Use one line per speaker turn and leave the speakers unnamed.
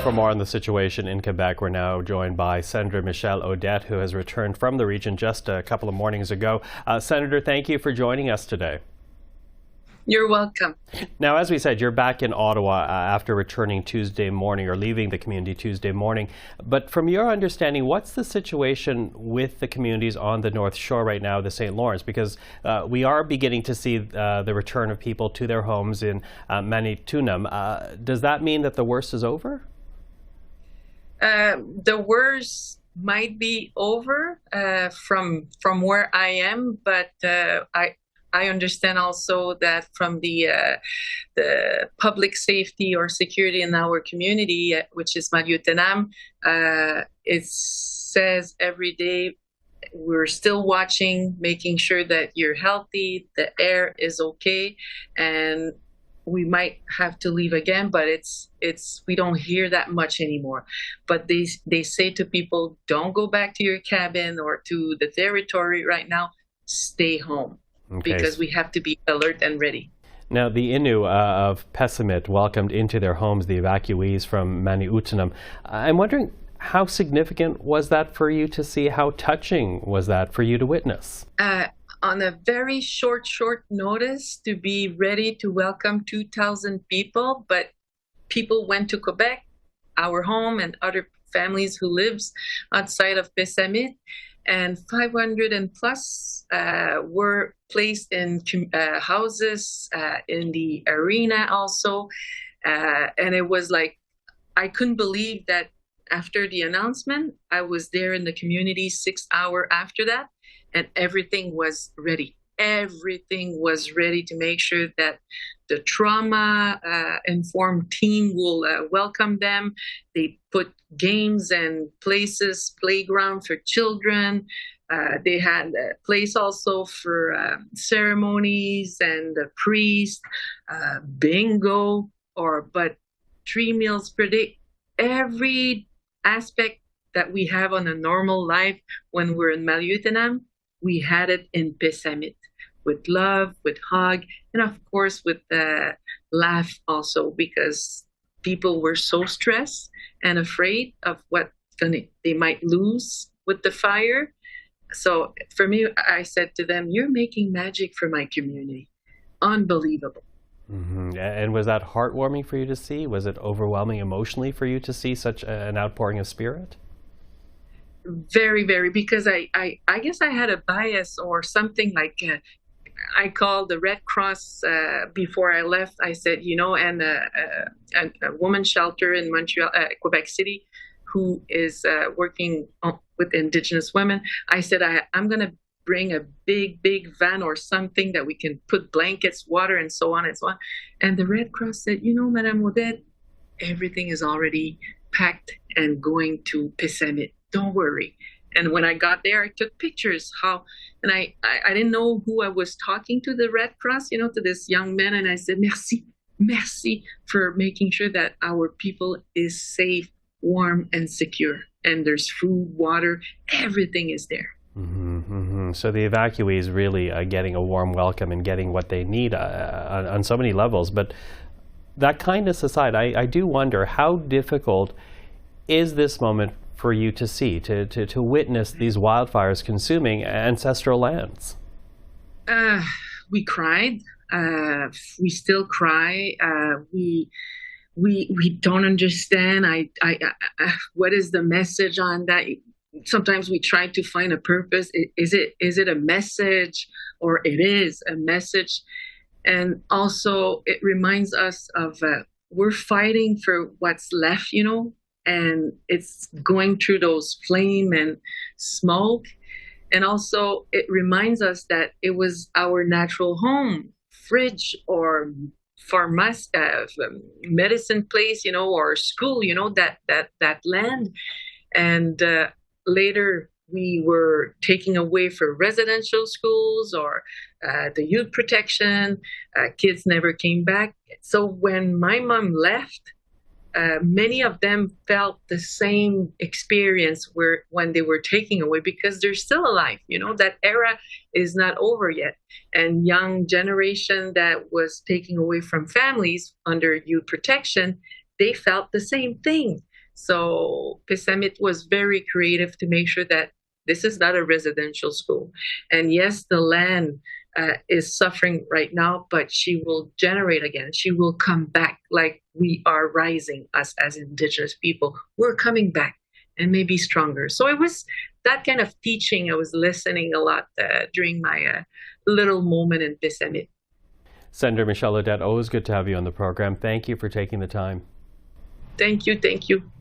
for more on the situation in Quebec, we're now joined by Senator Michèle Audette, who has returned from the region just a couple of mornings ago. Senator, thank you for joining us today.
You're welcome.
Now, as we said, you're back in Ottawa after returning Tuesday morning, or leaving the community Tuesday morning. But from your understanding, what's the situation with the communities on the North Shore right now, the St. Lawrence? Because we are beginning to see the return of people to their homes in Manitoulin. Does that mean that the worst is over?
The worst might be over from where I am, but I understand also that from the public safety or security in our community, which is Maliotenam, it says every day we're still watching, making sure that you're healthy, the air is okay, and we might have to leave again, but it's we don't hear that much anymore. But they say to people, don't go back to your cabin or to the territory right now, stay home. Okay. Because we have to be alert and ready.
Now, the Innu of Pessamit welcomed into their homes the evacuees from Manitoulin. I'm wondering, how significant was that for you to see? How touching was that for you to witness?
On a very short notice, to be ready to welcome 2,000 people, but people went to Quebec, our home, and other families who lives outside of Pessamit. And 500 and plus were placed in houses in the arena also. And it was like, I couldn't believe that after the announcement, I was there in the community 6 hours after that, and everything was ready. Everything was ready to make sure that the trauma-informed team will welcome them. They put games and places, playground for children. They had a place also for ceremonies and the priest, bingo, but 3 meals per day. Every aspect that we have on a normal life when we're in Maliotenam, we had it in Pessamit, with love, with hug, and of course with laugh also, because people were so stressed and afraid of what they might lose with the fire. So for me, I said to them, you're making magic for my community. Unbelievable.
Mm-hmm. And was that heartwarming for you to see? Was it overwhelming emotionally for you to see such an outpouring of spirit?
Very, very, because I guess I had a bias or something like I called the Red Cross before I left. I said, and a woman's shelter in Montreal, Quebec City, who is working with Indigenous women. I said, I'm going to bring a big van or something that we can put blankets, water, and so on and so on. And the Red Cross said, Madame Audette, everything is already packed and going to Pessamit. Don't worry. And when I got there, I took pictures. And I didn't know who I was talking to, the Red Cross, to this young man. And I said, merci for making sure that our people is safe, warm, and secure. And there's food, water, everything is there.
Mm-hmm, mm-hmm. So the evacuees really getting a warm welcome and getting what they need on so many levels. But that kindness aside, I do wonder, how difficult is this moment for you to see, to witness these wildfires consuming ancestral lands?
We cried. We still cry. We don't understand. What is the message on that? Sometimes we try to find a purpose. Is it a message, or it is a message? And also it reminds us of we're fighting for what's left, and it's going through those flame and smoke. And also it reminds us that it was our natural home, fridge or medicine place, or school, that land. And later we were taking away for residential schools or the youth protection. Kids never came back. So when my mom left, many of them felt the same experience when they were taken away, because they're still alive. That era is not over yet. And young generation that was taken away from families under youth protection, they felt the same thing. So Pessamit was very creative to make sure that this is not a residential school. And yes, the land is suffering right now, but she will generate again. She will come back like we are rising, us as Indigenous people. We're coming back and maybe stronger. So it was that kind of teaching. I was listening a lot during my little moment in Pessamit.
Senator Michèle Audette, always good to have you on the program. Thank you for taking the time.
Thank you. Thank you.